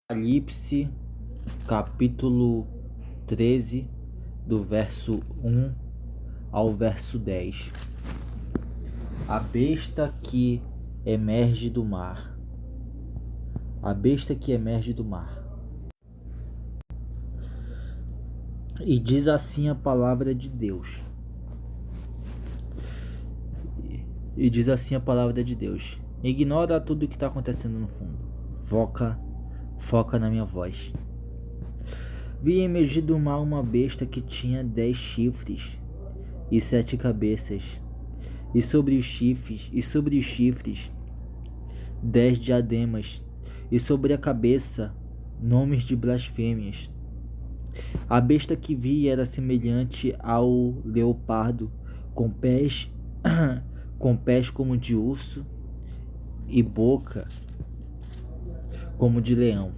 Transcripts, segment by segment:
Apocalipse, capítulo 13, do verso 1 ao verso 10. A besta que emerge do mar. A besta que emerge do mar. E diz assim a palavra de Deus. E diz assim a palavra de Deus. Ignora tudo o que está acontecendo no fundo. Foca na minha voz. Vi emergir do mar uma besta que tinha 10 chifres e 7 cabeças, e sobre os chifres 10 diademas, e sobre a cabeça nomes de blasfêmias. A besta que vi era semelhante ao leopardo, com pés como de urso e boca como de leão.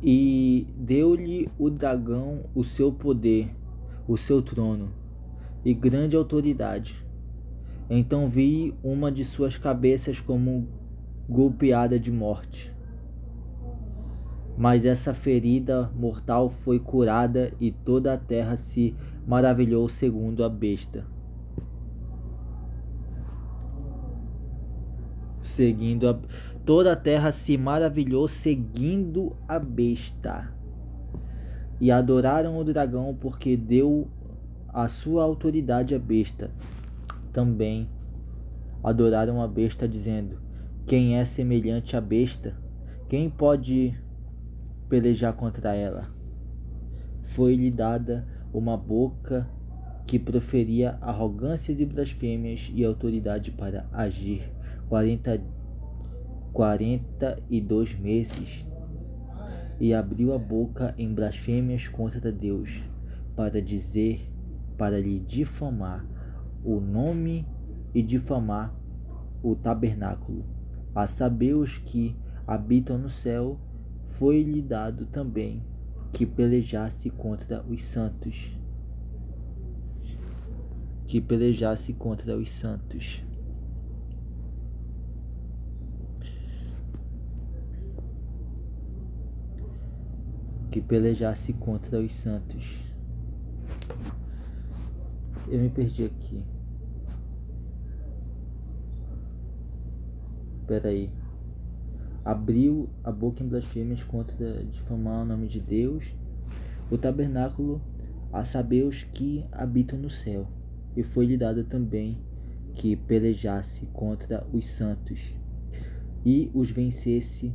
E deu-lhe o dragão o seu poder, o seu trono e grande autoridade. Então vi uma de suas cabeças como golpeada de morte. Mas essa ferida mortal foi curada e toda a terra se maravilhou segundo a besta. Toda a terra se maravilhou seguindo a besta. E adoraram o dragão porque deu a sua autoridade à besta. Também adoraram a besta, dizendo: quem é semelhante à besta? Quem pode pelejar contra ela? Foi-lhe dada uma boca que proferia arrogâncias e blasfêmias e autoridade para agir 42 meses. E abriu a boca em blasfêmias contra Deus, para lhe difamar o nome e difamar o tabernáculo. A saber, os que habitam no céu, foi-lhe dado também que pelejasse contra os santos. Que pelejasse contra os santos. Que pelejasse contra os santos. Eu me perdi aqui. Peraí. Abriu a boca em blasfêmias contra difamar o nome de Deus, o tabernáculo, a saber, os que habitam no céu. E foi-lhe dado também que pelejasse contra os santos e os vencesse.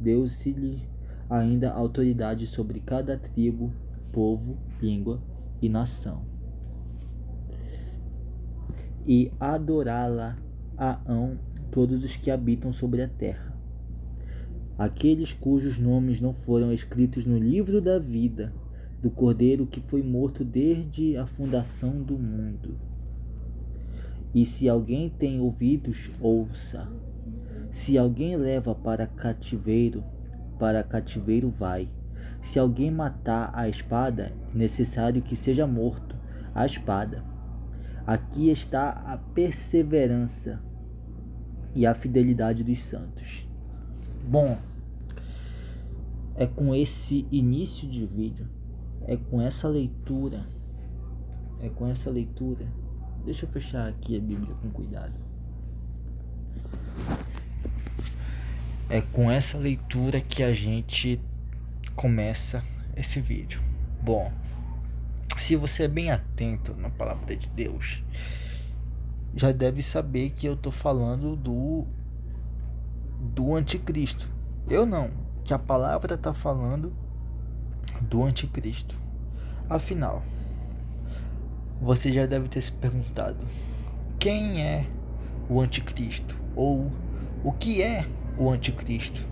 Deu-se-lhe ainda autoridade sobre cada tribo, povo, língua e nação. E adorá-la-ão todos os que habitam sobre a terra, aqueles cujos nomes não foram escritos no livro da vida do Cordeiro que foi morto desde a fundação do mundo. E se alguém tem ouvidos, ouça. Se alguém leva para cativeiro vai. Se alguém matar a espada, é necessário que seja morto a espada. Aqui está a perseverança e a fidelidade dos santos. Bom, é com esse início de vídeo, é com essa leitura. Deixa eu fechar aqui a Bíblia com cuidado. É com essa leitura que a gente começa esse vídeo. Bom, se você é bem atento na palavra de Deus, já deve saber que eu tô falando do anticristo. Eu não, que a palavra tá falando do anticristo. Afinal, você já deve ter se perguntado: quem é o anticristo? Ou o que é o anticristo?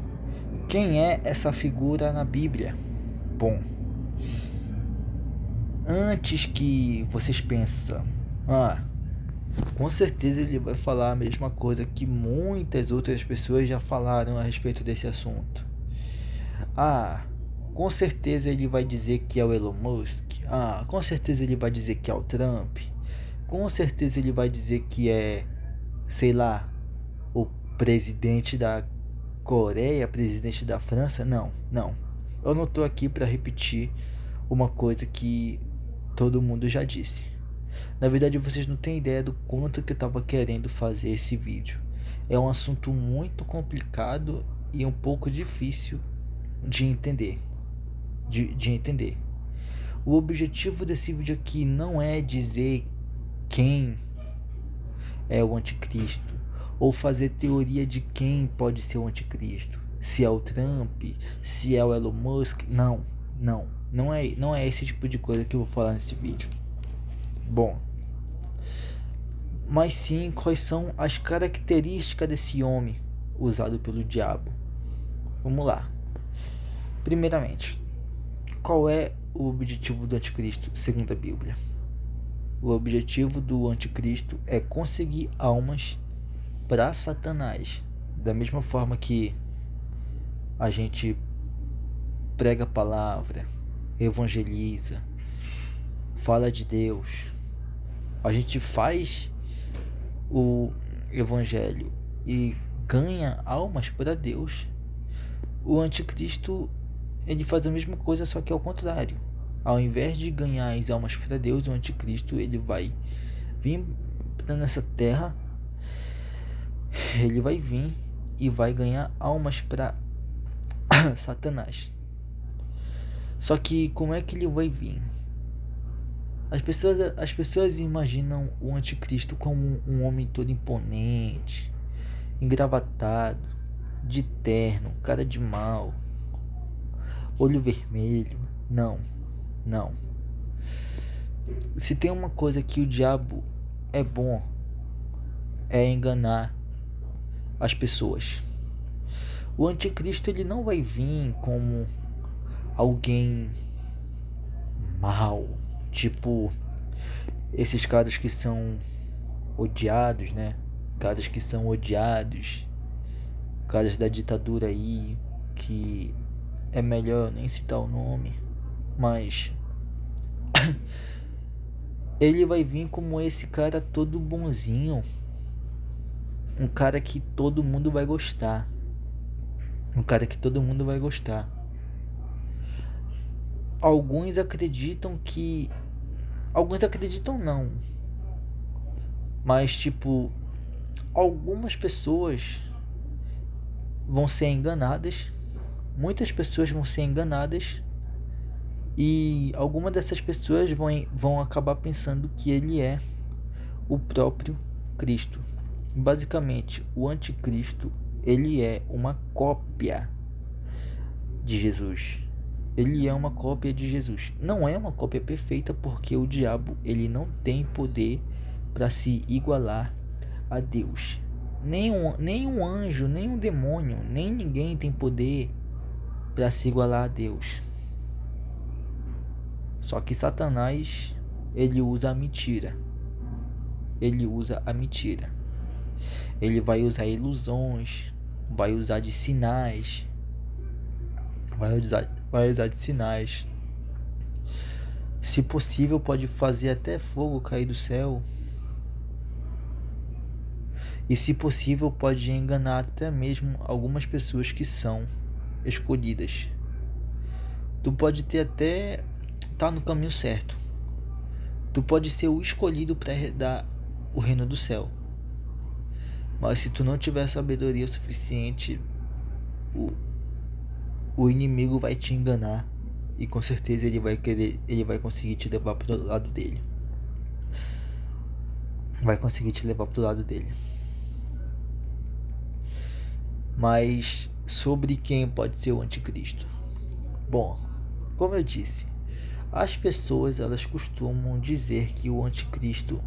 Quem é essa figura na Bíblia? Bom, antes que vocês pensem, com certeza ele vai falar a mesma coisa que muitas outras pessoas já falaram a respeito desse assunto. Com certeza ele vai dizer que é o Elon Musk. Com certeza ele vai dizer que é o Trump. Com certeza ele vai dizer que é sei lá, o presidente da Coreia, presidente da França. Não, não. Eu não tô aqui para repetir uma coisa que todo mundo já disse. Na verdade, vocês não têm ideia do quanto que eu tava querendo fazer esse vídeo. É um assunto muito complicado e um pouco difícil de entender. De entender. O objetivo desse vídeo aqui não é dizer quem é o anticristo ou fazer teoria de quem pode ser o anticristo. Se é o Trump, se é o Elon Musk. Não é esse tipo de coisa que eu vou falar nesse vídeo. Bom, mas sim quais são as características desse homem usado pelo diabo. Vamos lá. Primeiramente, qual é o objetivo do anticristo segundo a Bíblia? O objetivo do anticristo é conseguir almas para Satanás. Da mesma forma que a gente prega a palavra, evangeliza, fala de Deus, a gente faz o evangelho e ganha almas para Deus. O anticristo, ele faz a mesma coisa, só que ao contrário. Ao invés de ganhar as almas para Deus, o anticristo ele vai vir nessa terra, ele vai vir e vai ganhar almas para Satanás. Só que como é que ele vai vir? As pessoas imaginam o anticristo como um homem todo imponente, engravatado, de terno, cara de mal, olho vermelho. Não, não. Se tem uma coisa que o diabo é bom, é enganar as pessoas. O anticristo ele não vai vir como alguém mal, tipo esses caras que são odiados, né? Caras que são odiados, caras da ditadura aí, que é melhor nem citar o nome, mas ele vai vir como esse cara todo bonzinho, um cara que todo mundo vai gostar, um cara que todo mundo vai gostar. Alguns acreditam não, mas tipo, algumas pessoas vão ser enganadas, muitas pessoas vão ser enganadas, e algumas dessas pessoas vão acabar pensando que ele é o próprio Cristo. Basicamente, o anticristo ele é uma cópia de Jesus. Ele é uma cópia de Jesus. Não é uma cópia perfeita, porque o diabo ele não tem poder para se igualar a Deus. Nem um anjo, nem um demônio, nem ninguém tem poder para se igualar a Deus. Só que Satanás, ele usa a mentira. Ele usa a mentira. Ele vai usar ilusões, vai usar de sinais, vai usar de sinais. Se possível, pode fazer até fogo cair do céu. E se possível, pode enganar até mesmo algumas pessoas que são escolhidas. Tu pode ter até tá no caminho certo. Tu pode ser o escolhido para herdar o reino do céu. Mas se tu não tiver sabedoria o suficiente, o inimigo vai te enganar e com certeza ele vai conseguir te levar pro lado dele. Mas sobre quem pode ser o anticristo? Bom, como eu disse, as pessoas elas costumam dizer que o anticristo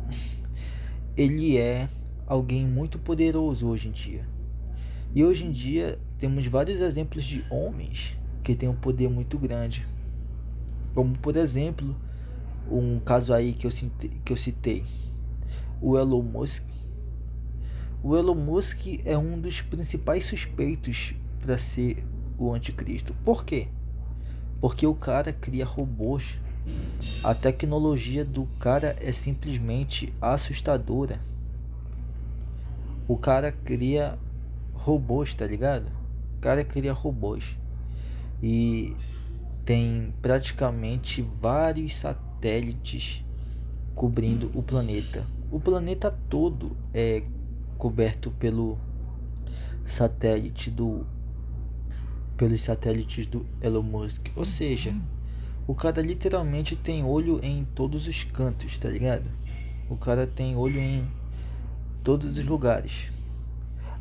ele é alguém muito poderoso hoje em dia. E hoje em dia temos vários exemplos de homens que têm um poder muito grande. Como por exemplo, um caso aí que eu citei, o Elon Musk. O Elon Musk é um dos principais suspeitos para ser o anticristo. Por quê? Porque o cara cria robôs. A tecnologia do cara é simplesmente assustadora. O cara cria robôs, tá ligado? O cara cria robôs. E tem praticamente vários satélites cobrindo o planeta. O planeta todo é coberto satélite do pelos satélites do Elon Musk. Ou seja, o cara literalmente tem olho em todos os cantos, tá ligado? O cara tem olho em todos os lugares.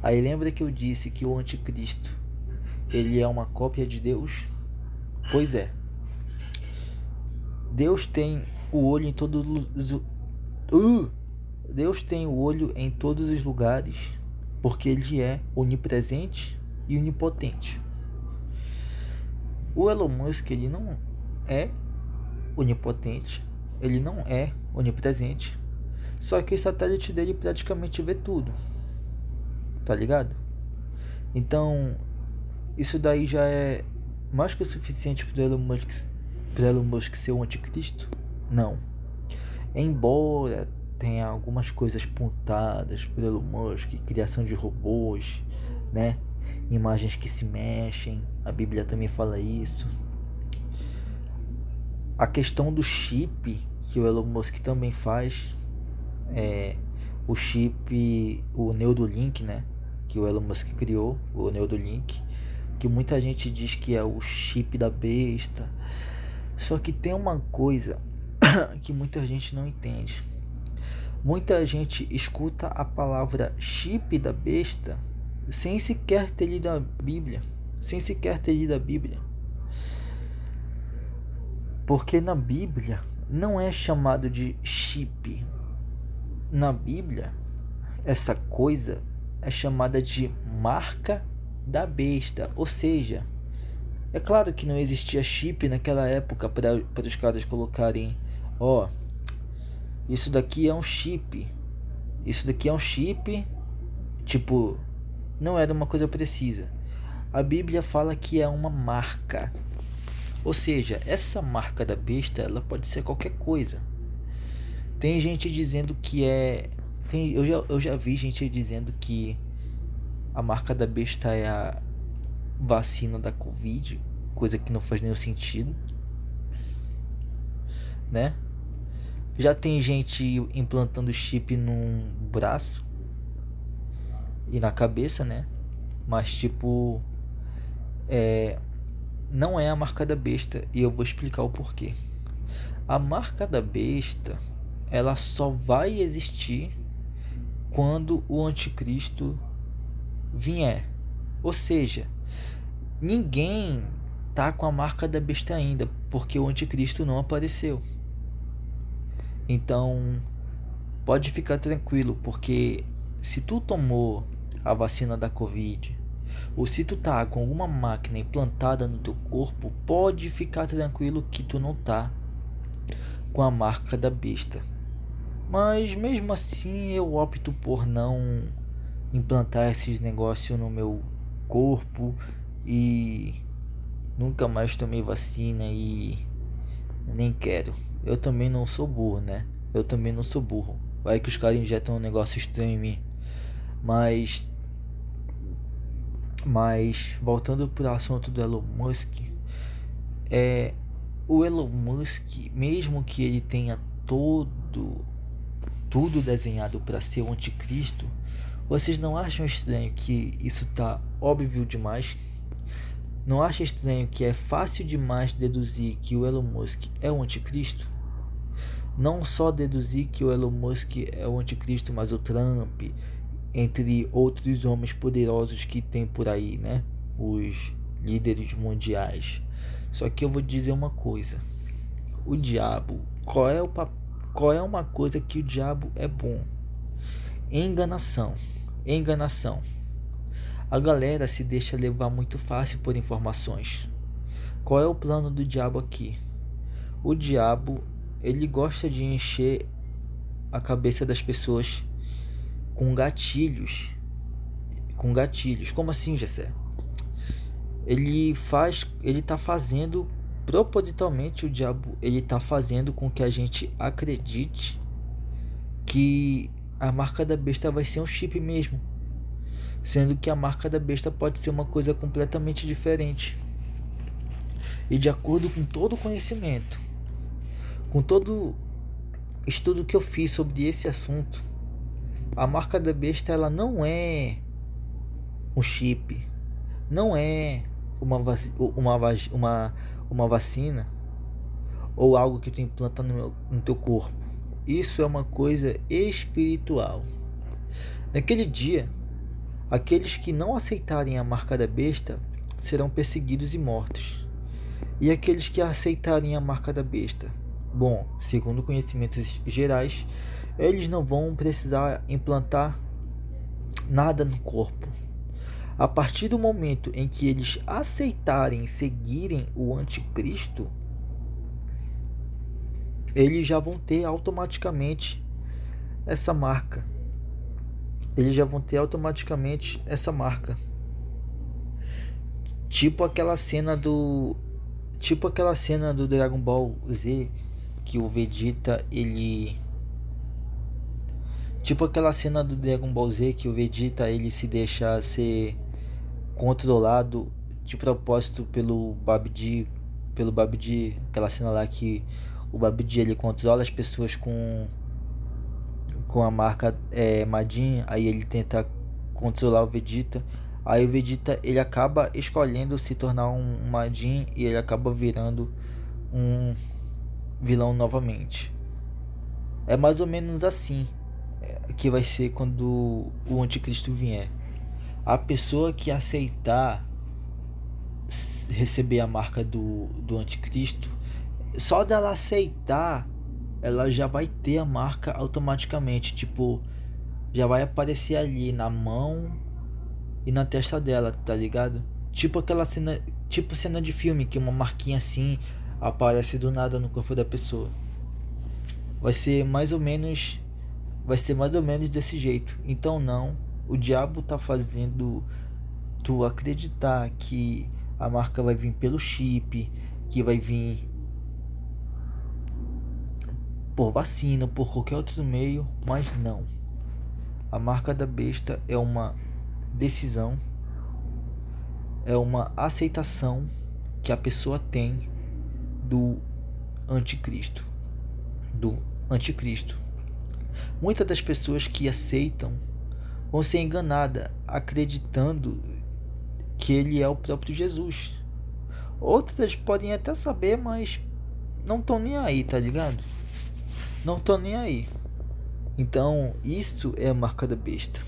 Aí lembra que eu disse que o anticristo, ele é uma cópia de Deus? Pois é. Deus tem o olho em todos os Deus tem o olho em todos os lugares, porque ele é onipresente e onipotente. O Elon Musk, ele não é onipotente, ele não é onipresente, só que o satélite dele praticamente vê tudo, tá ligado? Então, isso daí já é mais que o suficiente para Elon Musk ser o anticristo? Não. Embora tenha algumas coisas pontadas por Elon Musk, criação de robôs, né? Imagens que se mexem, a Bíblia também fala isso. A questão do chip que o Elon Musk também faz, o chip, o Neuralink, né? Que o Elon Musk criou, o Neuralink, que muita gente diz que é o chip da besta. Só que tem uma coisa que muita gente não entende. Muita gente escuta a palavra chip da besta sem sequer ter lido a Bíblia. Porque na Bíblia não é chamado de chip. Na Bíblia, essa coisa é chamada de marca da besta. Ou seja, é claro que não existia chip naquela época para os caras colocarem, isso daqui é um chip. Isso daqui é um chip. Tipo, não era uma coisa precisa. A Bíblia fala que é uma marca. Ou seja, essa marca da besta, ela pode ser qualquer coisa. Tem gente dizendo que eu já vi gente dizendo que a marca da besta é a vacina da Covid, coisa que não faz nenhum sentido, né? Já tem gente implantando chip num braço e na cabeça, né? Mas tipo, não é a marca da besta, e eu vou explicar o porquê. A marca da besta, ela só vai existir quando o anticristo vier. Ou seja, ninguém tá com a marca da besta ainda, porque o anticristo não apareceu. Então, pode ficar tranquilo, porque se tu tomou a vacina da Covid, ou se tu tá com alguma máquina implantada no teu corpo, pode ficar tranquilo que tu não tá com a marca da besta. Mas mesmo assim eu opto por não implantar esses negócios no meu corpo e nunca mais tomei vacina e nem quero. Eu também não sou burro, né? Vai que os caras injetam um negócio estranho em mim. Mas voltando pro assunto do Elon Musk, o Elon Musk, mesmo que ele tenha tudo desenhado para ser o anticristo, vocês não acham estranho que isso tá óbvio demais? Não acha estranho que é fácil demais deduzir que o Elon Musk é o anticristo? Não só deduzir que o Elon Musk é o anticristo, mas o Trump, entre outros homens poderosos que tem por aí, né? Os líderes mundiais. Só que eu vou dizer uma coisa. O diabo, qual é uma coisa que o diabo é bom? Enganação. A galera se deixa levar muito fácil por informações. Qual é o plano do diabo aqui? O diabo, ele gosta de encher a cabeça das pessoas com gatilhos. Como assim, Gessé? Ele tá fazendo propositalmente, o diabo, ele tá fazendo com que a gente acredite que a marca da besta vai ser um chip mesmo. sendo que a marca da besta pode ser uma coisa completamente diferente. E de acordo com todo o conhecimento, com todo estudo que eu fiz sobre esse assunto, a marca da besta ela não é um chip, não é uma vacina ou algo que tu implanta no teu corpo. Isso é uma coisa espiritual. Naquele dia, aqueles que não aceitarem a marca da besta serão perseguidos e mortos. E aqueles que aceitarem a marca da besta, bom, segundo conhecimentos gerais, eles não vão precisar implantar nada no corpo. A partir do momento em que eles aceitarem seguirem o anticristo, eles já vão ter automaticamente essa marca. Eles já vão ter automaticamente essa marca. Tipo aquela cena do Dragon Ball Z que o Vegeta Tipo aquela cena do Dragon Ball Z que o Vegeta ele se deixa ser controlado de propósito pelo Babidi, aquela cena lá que o Babidi ele controla as pessoas com a marca Majin, aí ele tenta controlar o Vegeta, aí o Vegeta ele acaba escolhendo se tornar um Majin e ele acaba virando um vilão novamente. É mais ou menos assim que vai ser quando o anticristo vier. A pessoa que aceitar receber a marca do anticristo, só dela aceitar, ela já vai ter a marca automaticamente. Tipo, já vai aparecer ali na mão e na testa dela, tá ligado? Tipo aquela cena, tipo cena de filme que uma marquinha assim aparece do nada no corpo da pessoa. Vai ser mais ou menos desse jeito. Então não, o diabo tá fazendo tu acreditar que a marca vai vir pelo chip, que vai vir por vacina, por qualquer outro meio, mas não. A marca da besta é uma decisão, é uma aceitação que a pessoa tem do anticristo, Muitas das pessoas que aceitam vão ser enganadas, acreditando que ele é o próprio Jesus. Outras podem até saber, mas não estão nem aí, tá ligado? Não estão nem aí. Então, isso é a marca da besta.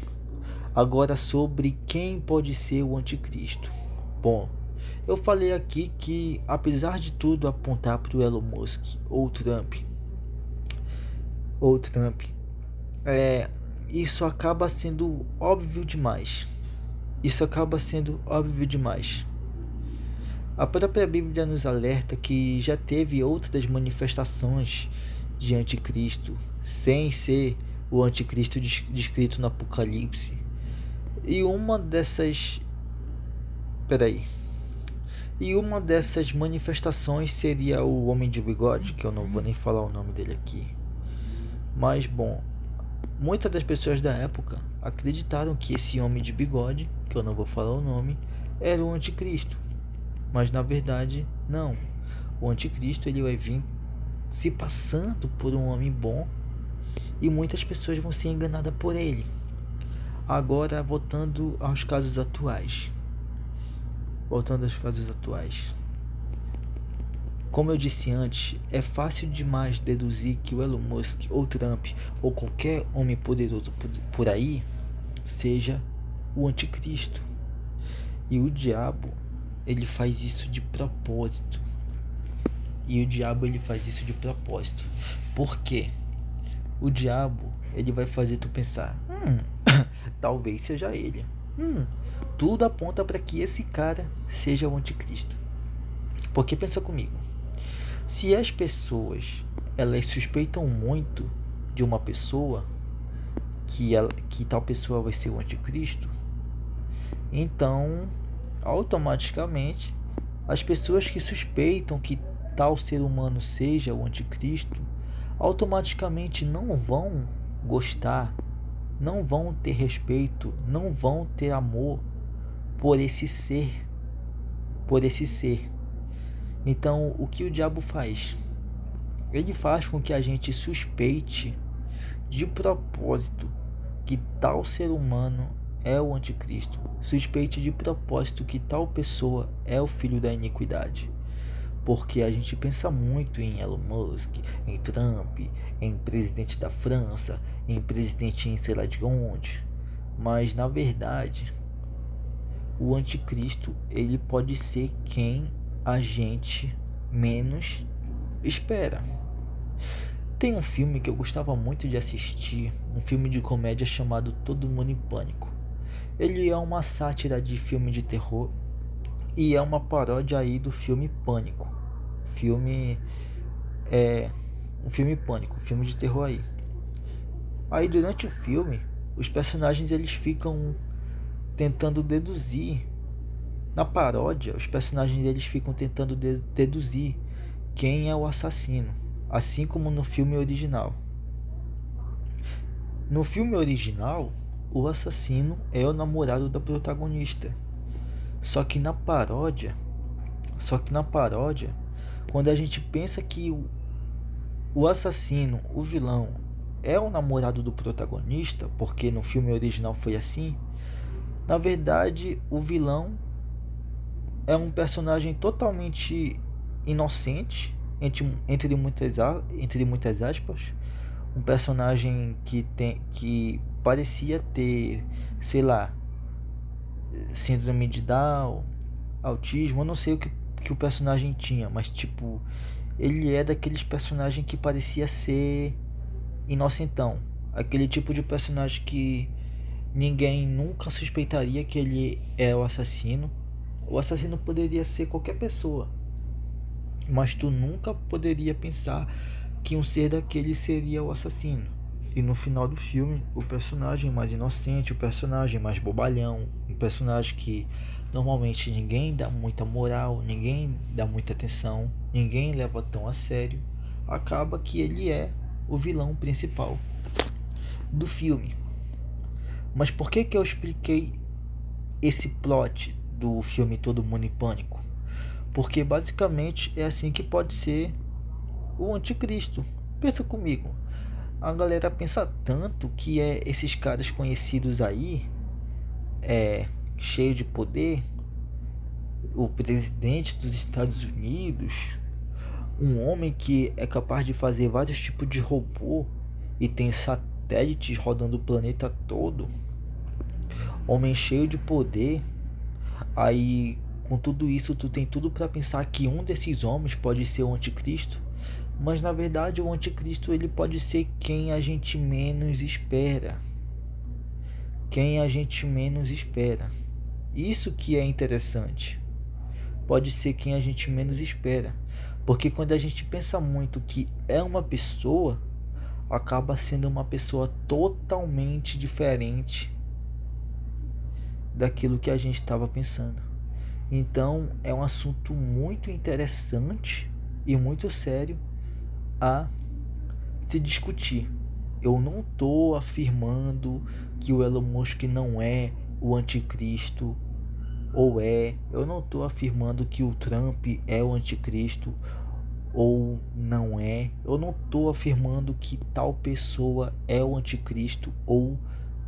Agora, sobre quem pode ser o anticristo. Bom, eu falei aqui que, apesar de tudo apontar para o Elon Musk ou Trump, isso acaba sendo óbvio demais. A própria Bíblia nos alerta que já teve outras manifestações de anticristo, sem ser o anticristo descrito no Apocalipse. E uma dessas manifestações seria o homem de bigode, que eu não vou nem falar o nome dele aqui. Mas bom, muitas das pessoas da época acreditaram que esse homem de bigode, que eu não vou falar o nome, era o anticristo. Mas na verdade, não. O anticristo ele vai vir se passando por um homem bom e muitas pessoas vão ser enganadas por ele. Agora, voltando aos casos atuais. Como eu disse antes, é fácil demais deduzir que o Elon Musk ou Trump ou qualquer homem poderoso por aí seja o anticristo. E o diabo, ele faz isso de propósito. Por quê? O diabo, ele vai fazer tu pensar, talvez seja ele. Tudo aponta para que esse cara seja o anticristo. Porque pensa comigo, se as pessoas elas suspeitam muito de uma pessoa que tal pessoa vai ser o anticristo, então automaticamente as pessoas que suspeitam que tal ser humano seja o anticristo automaticamente não vão gostar não vão ter respeito, não vão ter amor por esse ser, por esse ser. Então, o que o diabo faz? Ele faz com que a gente suspeite de propósito que tal ser humano é o anticristo. Suspeite de propósito que tal pessoa é o filho da iniquidade. Porque a gente pensa muito em Elon Musk, em Trump, em presidente da França, em presidente em sei lá de onde. Mas na verdade, o anticristo ele pode ser quem a gente menos espera. Tem um filme que eu gostava muito de assistir, um filme de comédia chamado Todo Mundo em Pânico. Ele é uma sátira de filme de terror e é uma paródia aí do filme Pânico. Filme é um filme Pânico, filme de terror aí. Aí durante o filme, os personagens eles ficam tentando deduzir. Na paródia, os personagens eles ficam tentando deduzir quem é o assassino, assim como no filme original. No filme original, o assassino é o namorado da protagonista. Só que na paródia, quando a gente pensa que o assassino, o vilão, é o namorado do protagonista, porque no filme original foi assim, na verdade o vilão é um personagem totalmente inocente, entre muitas aspas, um personagem que parecia ter, sei lá, síndrome de Down, autismo, eu não sei que o personagem tinha, mas tipo, ele é daqueles personagens que parecia ser inocentão, aquele tipo de personagem que ninguém nunca suspeitaria que ele é o assassino. O assassino poderia ser qualquer pessoa, mas tu nunca poderia pensar que um ser daquele seria o assassino. E no final do filme, o personagem mais inocente, o personagem mais bobalhão, um personagem que normalmente ninguém dá muita moral, ninguém dá muita atenção, ninguém leva tão a sério, acaba que ele é o vilão principal do filme. Mas por que eu expliquei esse plot do filme Todo Mundo em Pânico? Porque basicamente é assim que pode ser o anticristo. Pensa comigo. A galera pensa tanto que esses caras conhecidos aí, cheio de poder, o presidente dos Estados Unidos, um homem que é capaz de fazer vários tipos de robô e tem satélites rodando o planeta todo, homem cheio de poder. Aí com tudo isso tu tem tudo para pensar que um desses homens pode ser o anticristo, mas na verdade o anticristo ele pode ser quem a gente menos espera. Quem a gente menos espera. Isso que é interessante. Pode ser quem a gente menos espera. Porque quando a gente pensa muito que é uma pessoa, acaba sendo uma pessoa totalmente diferente daquilo que a gente estava pensando. Então é um assunto muito interessante e muito sério a se discutir. Eu não estou afirmando que o Elon Musk não é o anticristo ou é. Eu não estou afirmando que o Trump é o anticristo ou não é. Eu não estou afirmando que tal pessoa é o anticristo ou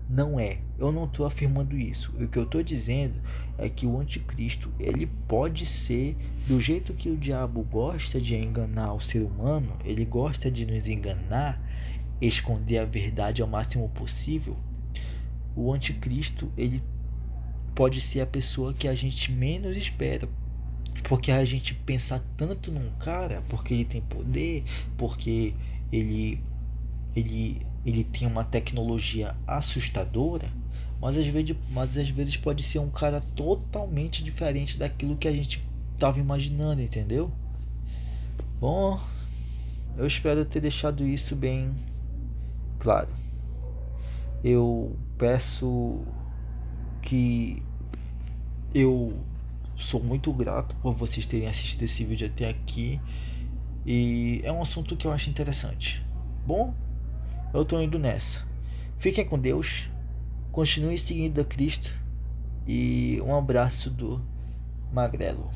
não é. Eu não estou afirmando isso. O que eu estou dizendo é que o anticristo ele pode ser do jeito que o diabo gosta de enganar o ser humano. Ele gosta de nos enganar, esconder a verdade ao máximo possível. O anticristo ele pode ser a pessoa que a gente menos espera, porque a gente pensa tanto num cara, porque ele tem poder, porque ele tem uma tecnologia assustadora, mas às vezes pode ser um cara totalmente diferente daquilo que a gente estava imaginando, entendeu? Bom, eu espero ter deixado isso bem claro. Eu peço que eu sou muito grato por vocês terem assistido esse vídeo até aqui e é um assunto que eu acho interessante. Bom, eu tô indo nessa. Fiquem com Deus, continue seguindo a Cristo e um abraço do Magrelo.